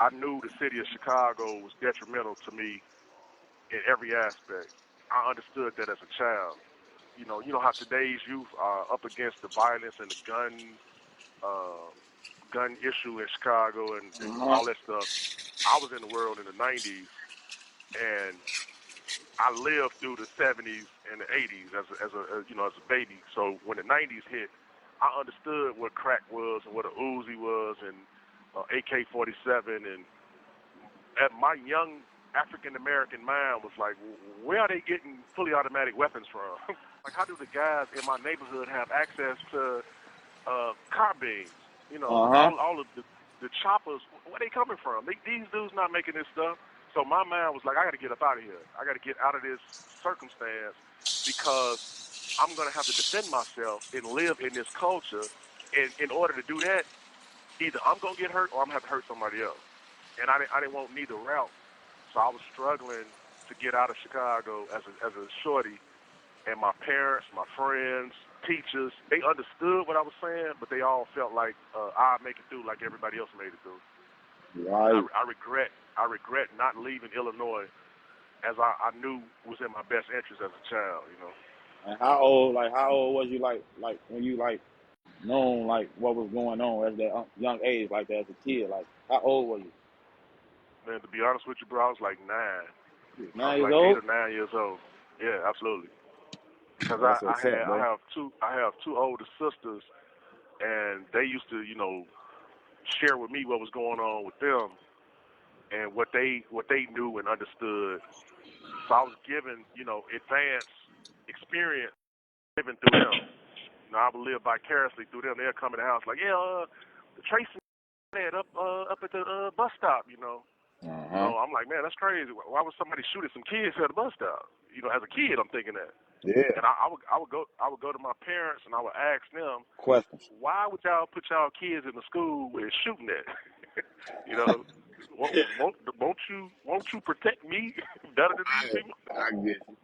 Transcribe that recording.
I knew the city of Chicago was detrimental to me in every aspect. I understood that as a child. You know how today's youth are up against the violence and the uh, gun issue in Chicago and Uh-huh. all that stuff. I was in the world in the '90s, and I lived through the '70s and the '80s as a baby. So when the '90s hit, I understood what crack was and what a Uzi was and AK-47, and at my young African American mind was like, where are they getting fully automatic weapons from? Like, how do the guys in my neighborhood have access to carbines? Uh-huh. All of the choppers. Where they coming from? These dudes not making this stuff. So my mind was like, I got to get up out of here. I got to get out of this circumstance because I'm gonna have to defend myself and live in this culture. And in order to do that, either I'm gonna get hurt or I'm gonna have to hurt somebody else. And I didn't want neither route. So I was struggling to get out of Chicago as a shorty, and my parents, my friends, teachers, they understood what I was saying, but they all felt like I'd make it through like everybody else made it through. And Right. I regret not leaving Illinois as I knew was in my best interest as a child. And how old was you when you known what was going on at that young age like that as a kid? Like how old were you? Man, to be honest with you, bro, I was like 9. I was 9 years like 8 old? or 9 years old. Yeah, absolutely. Because That's what's up, I bro. have two older sisters, and they used to share with me what was going on with them and what they knew and understood. So I was given advanced experience living through them. I would live vicariously through them. They'll come in the house like, yeah, the Tracy head up at the bus stop. Uh-huh. I'm like, man, that's crazy. Why would somebody shoot at some kids at the bus stop? As a kid, I'm thinking that. Yeah. And I would go to my parents and I would ask them, Questions. why would y'all put y'all kids in the school with shooting at? you know, won't you protect me better than these people? I get you.